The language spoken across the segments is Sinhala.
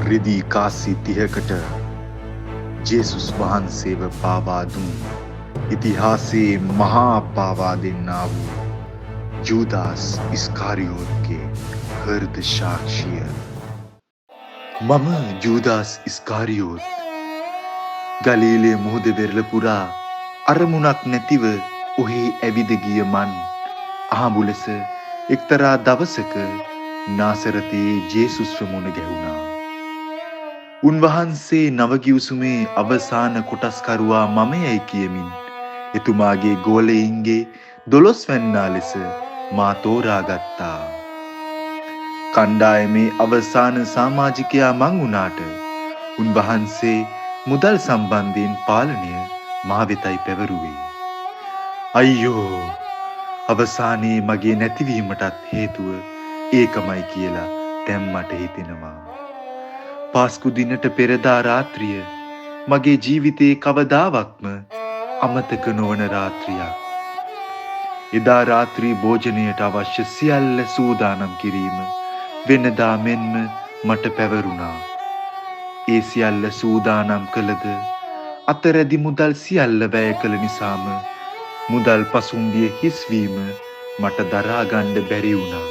රිදී කාසි 30කට ජේසුස් වහන්සේව පාවා දුන් ඉතිහාසයේ මහා පාවා දෙන්නා වූ ජූදාස් ඉස්කාරියෝත්ගේ හෘද සාක්ෂිය. මම ජූදාස් ඉස්කාරියෝත් ගලීලේ මුහුද වෙරළ පුරා අරමුණක් නැතිව ඔහි ඇවිද ගිය මන් අහඹු ලෙස එක්තරා දවසක නාසරතේ ජේසුස්ව මුණ ගැහුණා. උන්වහන්සේ නවගිවිසුමේ අවසාන කොටස්කරුවා මමයයි කියමින් එතුමාගේ ගෝලයින්ගේ 12 වැන්නා ලෙස මා තෝරාගත්තා. කණ්ඩායමේ අවසාන සමාජිකයා මං වුණාට උන්වහන්සේ මුදල් සම්බන්ධයෙන් පාලනය මා වෙතයි පැවරුවේ. අයියෝ, අවසානයේ මගේ නැතිවීමටත් හේතුව ඒකමයි කියලා දැන් මට හිතෙනවා. පාස්කු දිනට පෙරදා රාත්‍රිය මගේ ජීවිතේ කවදාවත්ම අමතක නොවන රාත්‍රියක්. එදා රාත්‍රී භෝජනයට අවශ්‍ය සියල්ල සූදානම් කිරීම වෙනදා මෙන්ම මට පැවරුණා. ඒ සියල්ල සූදානම් කළද අතරැදි මුදල් සියල්ල වැය කළ නිසාම මුදල් පසුම්බිය හිස්වීම මට දරා ගන්න බැරි වුණා.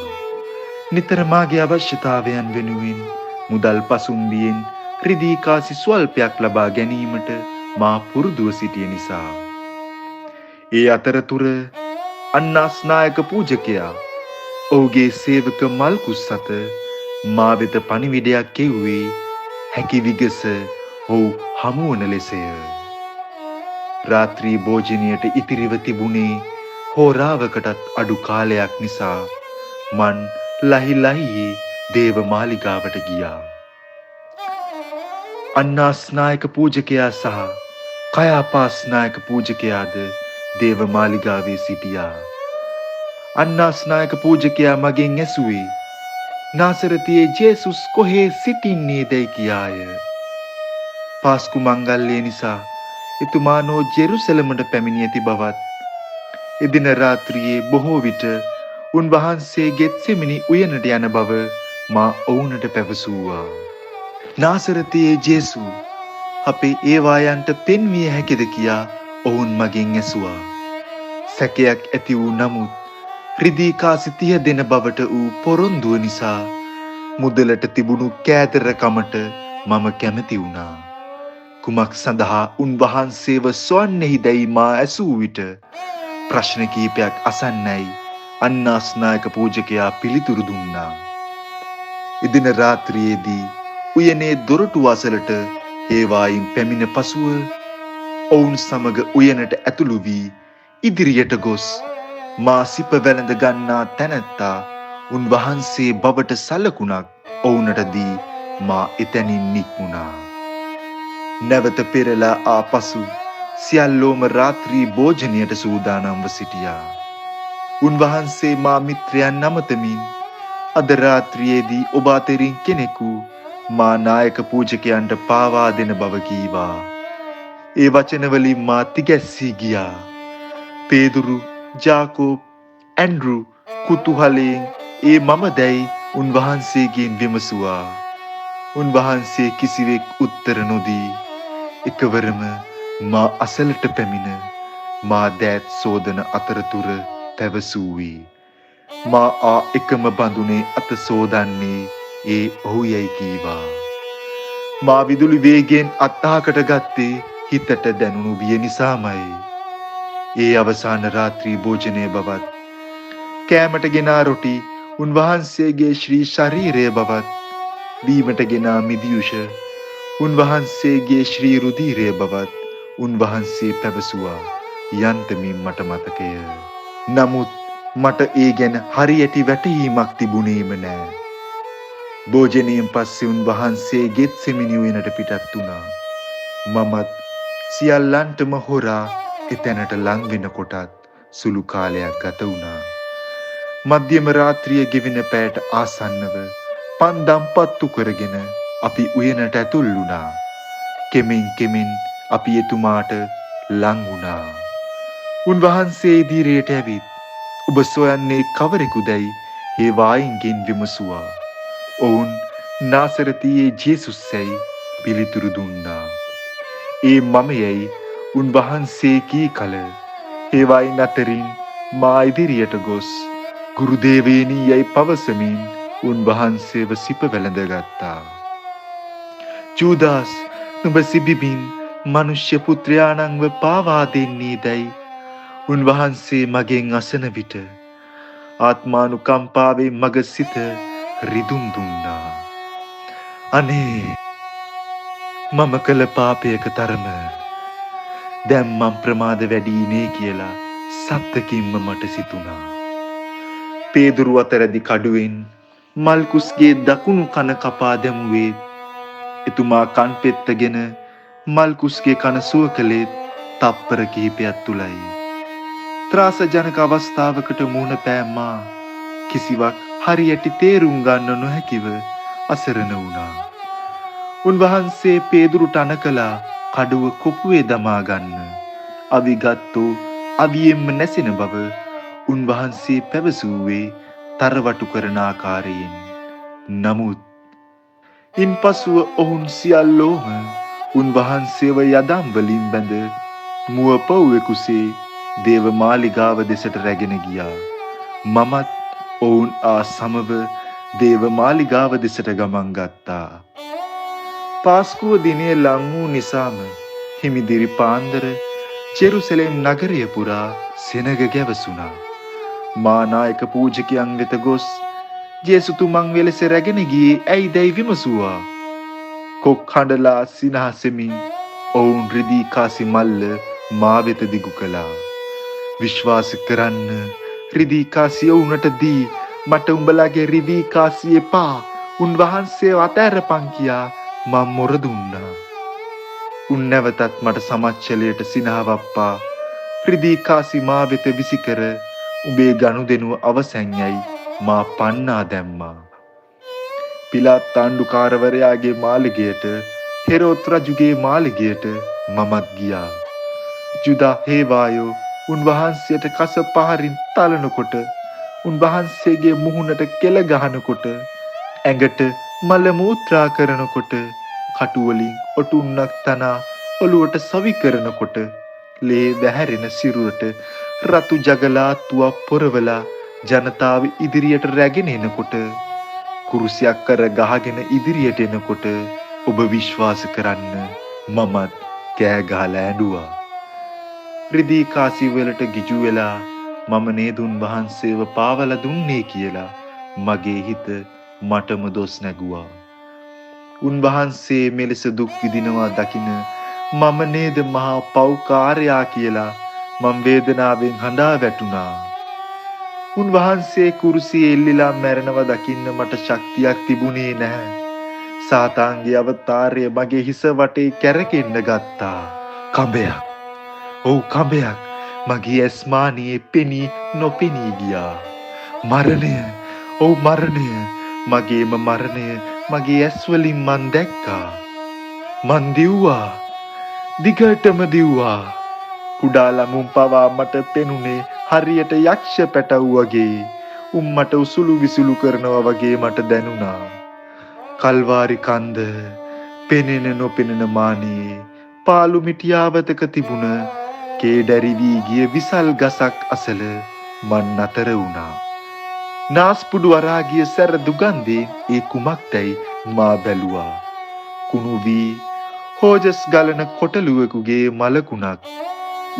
නිතර මාගේ අවශ්‍යතාවයන් වෙනුවෙන් මුදල් පසුම්බියෙන් රිදී කාසි ස්වල්පයක් ලබා ගැනීමට මා පුරුදුව සිටිය නිසා. ඒ අතරතුර අන්නාස් නායක පූජකයා ඔහුගේ සේවක මල්කුස් අත මා වෙත පණිවිඩයක් කෙව්වේ හැකි විගස ඔහු හමුවන ලෙසය. රාත්‍රී භෝජනයට ඉතිරිව තිබුණේ හෝරාවකටත් අඩු කාලයක් නිසා මන් ලහි ලහියේ දේව මාලිගාවට ගියා. අන්නාස් නායක පූජකයා සහ කයාපාස් නායක පූජකයාද දේව මාලිගාවේ සිටියා. අන්නාස් නායක පූජකයා මගෙන් ඇසුවේ නාසරතියේ ජේසුස් කොහේ සිටින්නේදැයි කියාය. පාස්කු මංගල්‍යය නිසා එතුමානෝ ජෙරුසලමට පැමිණි ඇති බවත් එදින රාත්‍රියේ බොහෝ විට උන්වහන්සේ ගෙත්සෙමනි උයනට යන බව මා ඔවුනට පැවසූවා. නාසරතියේ ජේසු අපේ ඒවායන්ට පෙන්විය හැකිද කියා ඔවුන් මගෙන් ඇසුවා. සැකයක් ඇති වූ නමුත් රිදී කාසි 30 දෙන බවට වූ පොරොන්දුව නිසා මුදලට තිබුණු කෑදරකමට මම කැමති වුණා. කුමක් සඳහා උන්වහන්සේව සොයන්නේයි දැයි මා ඇසූ විට ප්‍රශ්න කීපයක් අසන්නයි අන්නාස් නායක පූජකයා පිළිතුරු දුන්නා. එදින රාත්‍රියේදී උයනේ දොරටු අසලට හේවායින් පැමිණ පසුව ඔවුන් සමග උයනට ඇතුළු වී ඉදිරියට ගොස් මා සිප වැළඳ ගන්නා තැනැත්තා උන්වහන්සේ බවට සලකුණක් ඔවුනට දී මා එතැනින් නික්මුණා. නැවත පෙරලා ආපසු සියල්ලෝම රාත්‍රී භෝජනයට සූදානම්ව සිටියා. උන්වහන්සේ මා මිත්‍රයන් නමතමින් අද රාත්‍රියේදී ඔබ අතරින් කෙනෙකු මා නායක පූජකයන්ට පාවා දෙන බව කීවා. ඒ වචනවලින් මා තිගැස්සී ගියා. පේදුරු, ජාකෝබ්, ඇන්ඩ්‍රු කුතුහලයෙන් ඒ මම දැයි උන්වහන්සේගෙන් විමසුවා. උන්වහන්සේ කිසිවෙක් උත්තර නොදී එකවරම මා අසලට පැමිණ මා දෑත් සෝදන අතරතුර පැවසූවේ මා ආ එකම බඳුනේ අත සෝදන්නේ ඒ ඔහු යයි කීවා. මා විදුලි වේගයෙන් අත්හකට ගත්තේ හිතට දැනුණු බිය නිසාමයි. ඒ අවසාන රාත්‍රී භෝජනය බවත් කෑමට ගෙනා රොටි උන්වහන්සේගේ ශ්‍රී ශරීරය බවත් බීමට ගෙනා මිදියුෂ උන්වහන්සේගේ ශ්‍රී රුධීරය බවත් උන්වහන්සේ පැවසුවා යන්තමින් මට මතකය. නමුත් මට ඒ ගැන හරියටි වැටහීමක් තිබුණේම නෑ. භෝජනයෙන් පස්සේ උන්වහන්සේ ගෙත්සෙමනි උයනට පිටත් වුණා. මමත් සියල්ලන්ටම හොරා එතැනට ලං වෙනකොටත් සුළු කාලයක් ගත වුණා. මධ්‍යම රාත්‍රිය ගෙවෙන පැයට ආසන්නව පන්දම් පත්තු කරගෙන අපි උයනට ඇතුල් වුණා. කෙමෙන් කෙමෙන් අපි එතුමාට ලං වුණා. උන්වහන්සේ ඉදිරියට ඇවිත් ඔබ සොයන්නේ කවරෙකුදැයි ඒ වායින්ගෙන් විමසුවා. ඔවුන් නාසරතියේ ජේසුස්සැයි පිළිතුරු දුන්නා. ඒ මමයැයි උන්වහන්සේ කී කල ඒවායින් අතරින් මා ඉදිරියට ගොස් ගුරුදේවේනී යැයි පවසමින් උන්වහන්සේව සිප වැළඳගත්තා. ජූදාස් නුඹ සිබිමින් මනුෂ්‍ය පුත්‍රයාණන්ව පාවා දෙන්නේ දැයි උන්වහන්සේ මගෙන් අසන විට ආත්මානුකම්පාවෙන් මග සිත රිදුම් දුන්නා. අනේ මම කළ පාපයක තරම දැන් මම ප්‍රමාද වැඩීනේ කියලා සත්තකින්ම මට සිතුණා. පේදුරු අතරදි කඩුවෙන් මල්කුස්ගේ දකුණු කන කපා දැමුවේ එතුමා කන් පෙත්තගෙන මල්කුස්ගේ කන සුව කළේත් තප්පර කිහිපයක් තුලයි. ත්‍රාසජනක අවස්ථාවකට මුහුණ පෑමා කිසිවක් හරියට තේරුම් ගන්න නොහැකිව අසරණ වුණා. උන්වහන්සේ පේදුරුට අණ කළා කඩුව කොපුවේ දමා ගන්න. අවිගත්තු අවියෙන්ම නැසෙන බව උන්වහන්සේ පැවසුවේ තරවටු කරන ආකාරයෙන්. නමුත් ඉන්පසුව ඔවුන් සියල්ලෝම උන්වහන්සේව යදම් වලින් බැඳ මුව පවුවෙකුසේ දේව මාලිගාව දෙසට රැගෙන ගියා. මමත් ඔවුන් සමව දේව මාලිගාව දෙසට ගමන් ගත්තා. පාස්කුව දිනය ලං වූ නිසාම හිමිදිරි පාන්දර ජෙරුසලෙම් නගරය පුරා සෙනග ගැවසුණා. මානායක පූජකයන් වෙත ගොස් ජේසුතුමන් වෙලෙස රැගෙන ගියේ ඇයි දැයි විමසුවා. කොක් හඬලා සිනහසෙමින් ඔවුන් රිදී කාසි මල්ල මා වෙත දිගු කළා. විශ්වාස කරන්න රිදී කාසිය උනට දී මට උඹලගේ රිදී කාසිය එපා උන්වහන්සේ අතෑරපන් කියා මම මොර දුන්නා. උන් නැවතත් මට සමච්චලයට සිනහවප්පා රිදී කාසි මා වෙත විසිකර උඹේ ගනුදෙනුව අවසන් යයි මා පන්නා දැම්මා. පිලාත් ආණ්ඩුකාරවරයාගේ මාලිගයට හෙරෝද් රජුගේ මාලිගයට මමත් ගියා. ජුදා හේවායෝ උන්වහන්සේට කස පහරින් තලනකොට උන්වහන්සේගේ මුහුණට කෙල ගහනකොට ඇඟට මල මූත්‍රා කරනකොට කටුවලින් ඔටුන්නක් තනා ඔළුවට සවි කරනකොට ලේ වැහැරෙන සිරුරට රතු ජගලාත්තුවක් පොරවලා ජනතාව ඉදිරියට රැගෙන එනකොට කුරුසියක් කර ගහගෙන ඉදිරියට එනකොට ඔබ විශ්වාස කරන්න මමත් කෑ ගහලා ඇඬුවා. රිදී කාසි වලට ගිජු වෙලා මම නේදුන් වහන්සේව පාවලා දුන්නේ කියලා මගේ හිත මටම දොස් නැගුවා. උන්වහන්සේ මෙලෙස දුක් විඳිනවා දකින මම නේද මහා පව්කාරයා කියලා මම වේදනාවෙන් හඬා වැටුණා. උන්වහන්සේ කුරුසියේ එල්ලිලා මැරෙනවා දකින්න මට ශක්තියක් තිබුණේ නැහැ. සාතාන්ගේ අවතාරය මගේ හිස වටේ කැරකෙන්න ගත්තා. කඹයක්. ඔව් කඹයක් මගේ ඇස්මානියේ පෙනී නොපෙනී ගියා. මරණය. ඔව් මරණය. මගේම මරණය මගේ ඇස් වලින් මන් දැක්කා. මන් දිව්වා. දිගටම දිව්වා. කුඩා ළමුන් පවා මට පෙනුනේ හරියට යක්ෂ පැටව් වගේ. උන් මට උසුළු විසුළු කරනවා වගේ මට දැනුණා. කල්වාරි කන්ද පෙනෙන නොපෙනෙන මානියේ පාළු මිටියාවතක තිබුණ කේඩැරි වී ගිය විසල් ගසක් අසල මන් නතර වුණා. නාස්පුඩු අරා ගිය සැර දුගන්දේ ඒ කුමක්දැයි මා බැලුවා. කුණු වී හෝජස් ගලන කොටලුවෙකුගේ මලකුණක්.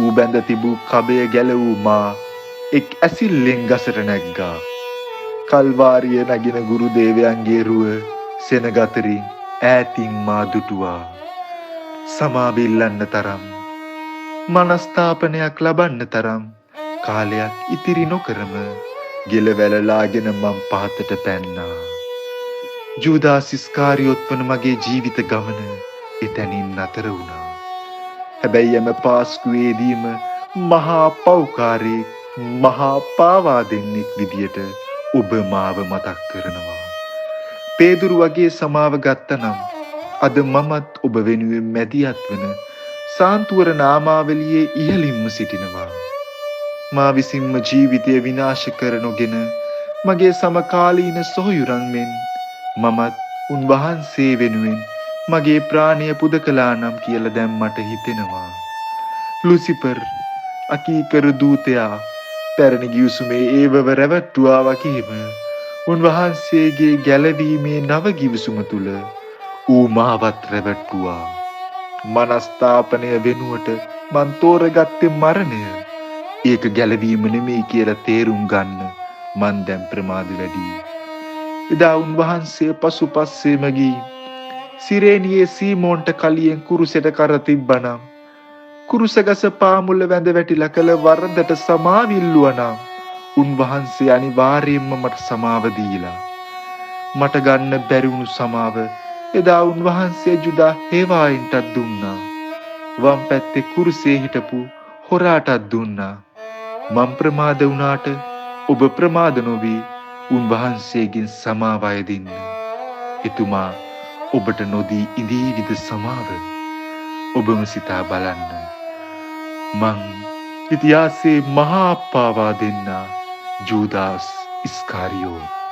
ඌ බැඳ තිබූ කබය ගැලවූ මා එක් ඇසිල්ලෙන් ගසට නැග්ගා. කල්වාරිය නැගින ගුරු දේවයන්ගේ රුව සෙනගතරින් ඈතින් මා දුටුවා. සමාවිල්ලන්න තරම් මනස්ථාපනයක් ලබන්න තරම් කාලයක් ඉතිරි නොකරම ගෙල වැලලාගෙන මං පහතට පැන්නා. ජූදාස් ඉස්කාරියොත් වන මගේ ජීවිත ගමන එතැනින් නතර වුණා. හැබැයි එම පාස්කුවේදීම මහා පව්කාරයෙක් මහා පාවා දෙන්නෙක් විදියට ඔබ මාව මතක් කරනවා. පේදුරු වගේ සමාව ගත්තනම් අද මමත් ඔබ වෙනුවෙන් මැදිහත් වන සාන්තුවර නාමාවලියේ ඉහළින්ම සිටිනවා. මා විසින්ම ජීවිතය විනාශ කර නොගෙන මගේ සමකාලීන සොහොයුරන් මෙන් මමත් උන්වහන්සේ වෙනුවෙන් මගේ ප්‍රාණය පුද කළා නම් කියලා දැන් මට හිතෙනවා. ලුසිෆර් අකීකරු දූතයා පැරණි ගිවිසුමේ ඒවව රැවට්ටුවා වගේම උන්වහන්සේගේ ගැලවීමේ නව ගිවිසුම තුල ඌ මාවත් රැවට්ටුවා. මනස්ථාපනය වෙනුවට මං තෝරගත්තේ මරණය. ඒක ගැලවීම නෙමෙයි කියලා තේරුම් ගන්න මං දැන් ප්‍රමාද වැඩි. එදා උන්වහන්සේ පසුපස්සේම ගිහින් සිරේනියේ සීමෝන්ට කලියෙන් කුරුසෙට කර තිබ්බනම් කුරුසගස පාමුල වැඳ වැටිලා කළ වරදට සමාව ඉල්ලුවනම් උන්වහන්සේ අනිවාර්යයෙන්ම මට සමාව දීලා මට ගන්න බැරි වුණු සමාව එදා උන්වහන්සේ ජුදා හේවායින්ටත් දුන්නා. වම් පැත්තේ කුරුසේ හිටපු හොරාටත් දුන්නා. මම ප්‍රමාද වුණාට ඔබ ප්‍රමාද නොවී උන්වහන්සේගෙන් සමාව අයදින්න. එතුමා ඔබට නොදී ඉඳීවිද සමාව. ඔබම සිතා බලන්න. මං ඉතිහාසයේ මහා පාවා දෙන්නා ජූදාස් ඉස්කාරියෝත්.